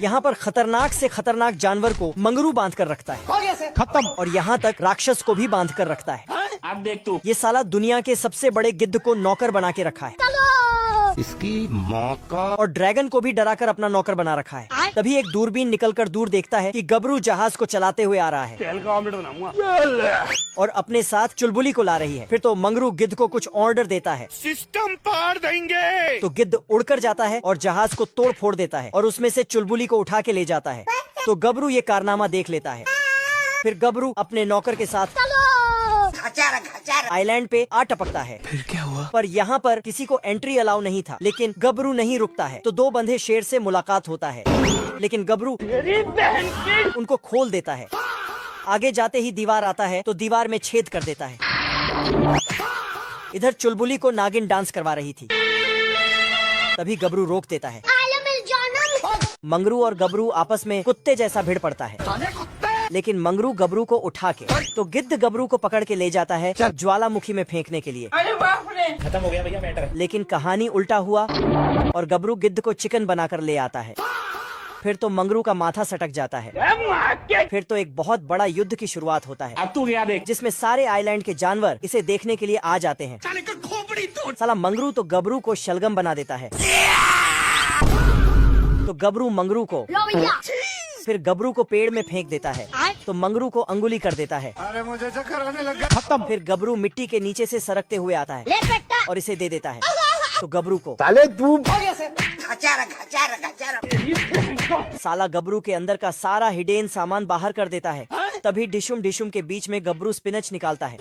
यहाँ पर खतरनाक से खतरनाक जानवर को मंगरू बांध कर रखता है। खत्म। और यहाँ तक राक्षस को भी बांध कर रखता है। अब देख तू। ये साला दुनिया के सबसे बड़े गिद्ध को नौकर बना के रखा है। इसकी मौका। और ड्रैगन को भी डराकर अपना नौकर बना रखा है। तभी एक दूरबीन निकलकर दूर देखता है कि गबरू जहाज को चलाते हुए आ रहा है तेल का ऑमलेट बनाऊंगा और अपने साथ चुलबुली को ला रही है। फिर तो मंगरू गिद्ध को कुछ ऑर्डर देता है। सिस्टम पाड़ देंगे। तो गिद्ध उड़कर जाता है और जहाज को तोड़ फोड़ देता है और उसमें से चुलबुली को उठा के ले जाता है। तो गबरू ये कारनामा देख लेता है। फिर गबरू अपने नौकर के साथ आइलैंड पे आ टपकता है। फिर क्या हुआ? पर यहाँ पर किसी को एंट्री अलाउ नहीं था, लेकिन गबरू नहीं रुकता है। तो दो बंधे शेर से मुलाकात होता है, लेकिन गबरू उनको खोल देता है। आगे जाते ही दीवार आता है तो दीवार में छेद कर देता है। इधर चुलबुली को नागिन डांस करवा रही थी, तभी गबरू रोक देता है। मंगरू और गबरू आपस में कुत्ते जैसा भिड़ पड़ता है, लेकिन मंगरू गबरू को उठा के तो गिद्ध गबरू को पकड़ के ले जाता है ज्वालामुखी में फेंकने के लिए। खत्म हो गया भैया मैटर। लेकिन कहानी उल्टा हुआ और गबरू गिद्ध को चिकन बनाकर ले आता है। फिर तो मंगरू का माथा सटक जाता है। फिर तो एक बहुत बड़ा युद्ध की शुरुआत होता है, अब तू गया देख। जिसमें सारे आइलैंड के जानवर इसे देखने के लिए आ जाते हैं। साला मंगरू तो गबरू को शलगम बना देता है। तो गबरू मंगरू को, फिर गबरू को पेड़ में फेंक देता है। तो मंगरू को अंगुली कर देता है। अरे मुझे चक्कर आने लगा। खत्म। फिर गबरू मिट्टी के नीचे से सरकते हुए आता है और इसे दे देता है। तो गबरू को साला गबरू के अंदर का सारा हिडेन सामान बाहर कर देता है। तभी डिशुम डिशुम के बीच में गबरू स्पिनच निकालता है,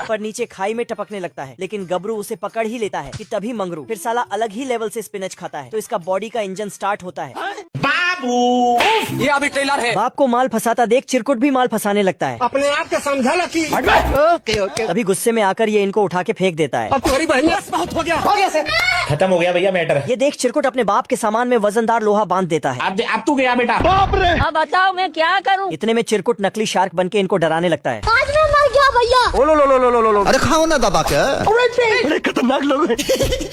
पर नीचे खाई में टपकने लगता है। लेकिन गबरू उसे पकड़ ही लेता है कि तभी मंगरू फिर साला अलग ही लेवल से स्पिनच खाता है। तो इसका बॉडी का इंजन स्टार्ट होता है। बाबू ये अभी ट्रेलर है। बाप को माल फंसाता देख चिरकुट भी माल फंसाने लगता है। अपने आप को समझा लकी। ओके। तभी गुस्से में आकर ये इनको उठा के फेंक देता है। अब तुम्हारी बहन बहुत हो गया से। खत्म हो गया भैया मैटर। ये देख चिरकुट अपने बाप के सामान में वजनदार लोहा बांध देता है। अब तू गया बेटा। अब बताओ मैं क्या करूं? इतने में चिरकुट नकली शार्क बनके इनको डराने लगता है। आज मैं मर गया भैया। ओ लो। अरे खाओ ना दबा के। बड़े खतरनाक लोग हैं।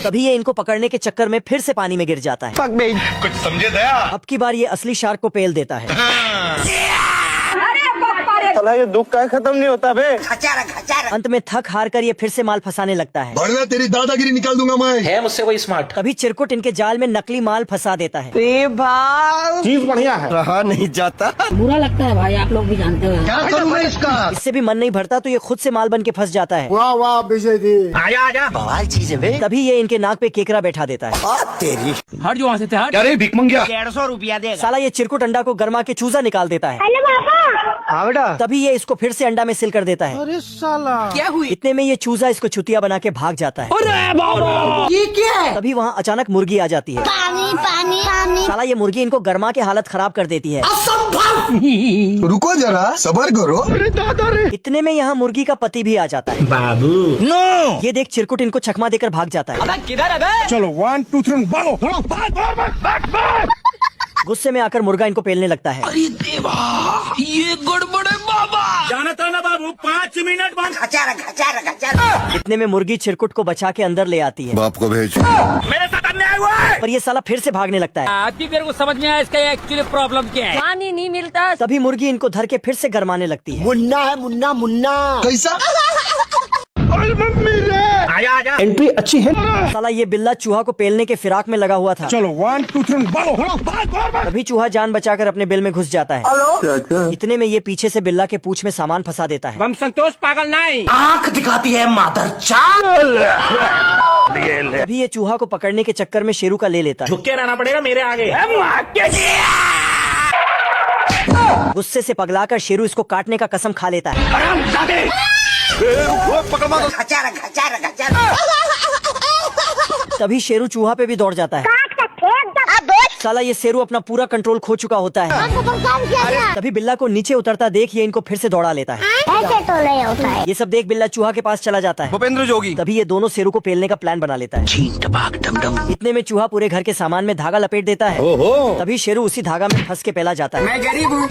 तभी ये इनको पकड़ने के चक्कर में फिर से पानी में गिर जाता है। कुछ समझे दया। अब की बार ये असली शार्क को पेल देता है। साला ये दुख का खत्म नहीं होता बे। अंत में थक हार कर ये फिर से माल फंसाने लगता है। बढ़िया तेरी दादागिरी निकाल दूंगा मैं। है मुझसे कोई स्मार्ट। तभी चिरकुट इनके जाल में नकली माल फंसा देता है। चीज बढ़िया है। रहा नहीं जाता। बुरा लगता है भाई, आप लोग भी जानते हो। क्या करूँ मैं इसका? इससे भी मन नहीं भरता तो ये खुद से माल बन के फंस जाता है। वाह वाह विजय जी। आजा बवाल चीज है बे। तभी ये इनके नाक पे केकरा बैठा देता है। तेरी हट जो वहाँ से हट। अरे भिक मंगिया। 150 रुपया दे। साला ये चिरकुट अंडा को गरमा के चूजा निकाल देता है। हाँ बेटा। तभी ये इसको फिर से अंडा में सिल कर देता है। अरे साला क्या हुई? इतने में ये चूजा इसको चुतिया बना के भाग जाता है। ये क्या है? तभी वहाँ अचानक मुर्गी आ जाती है। पानी। साला ये मुर्गी इनको गरमा के हालत खराब कर देती है। रुको जरा सबर करो। अरे दादा रे। इतने में यहाँ मुर्गी का पति भी आ जाता है। बाबू नो। ये देख चिरकुट इनको चकमा देकर भाग जाता है। किधर है बे? चलो 1 2 3 भागो। गुस्से में आकर मुर्गा इनको पेलने लगता है। अरे देवा ये गड़बड़ है बाबा। जाना था ना बाबू 5 मिनट बाद। इतने में मुर्गी चिरकुट को बचा के अंदर ले आती है। बाप को भेज। मेरे साथ अन्याय हुआ है। पर ये साला फिर से भागने लगता है। अभी मेरे को समझ में आया इसका एक्चुअली प्रॉब्लम क्या है। पानी नहीं मिलता। तभी मुर्गी इनको धर के फिर से गरमाने लगती है। मुन्ना है मुन्ना। कैसा? आजा एंट्री अच्छी है। साला ये बिल्ला चूहा को पेलने के फिराक में लगा हुआ था। चलो 1 2 3 भागो। तभी चूहा जान बचाकर अपने बिल में घुस जाता है। इतने में ये पीछे से बिल्ला के पूंछ में सामान फंसा देता है। हम संतोष पागल नहीं। आँख दिखाती है मादर चाल। तभी ये चूहा को पकड़ने के चक्कर में शेरू का ले लेता है। झुक के रहना पड़ेगा मेरे आगे। गुस्से से पगलाकर शेरू इसको काटने का कसम खा लेता है। तभी शेरू चूहा पे भी दौड़ जाता है। साला ये शेरू अपना पूरा कंट्रोल खो चुका होता है। तभी बिल्ला को नीचे उतरता देख ये इनको फिर से दौड़ा लेता है। ऐसे तो नहीं होता है। ये सब देख बिल्ला चूहा के पास चला जाता है। भूपेंद्र जोगी। तभी ये दोनों शेरू को पेलने का प्लान बना लेता है। इतने में चूहा पूरे घर के सामान में धागा लपेट देता है। तभी शेरू उसी धागा में फंस के पेला जाता है। मैं गरीब हूँ।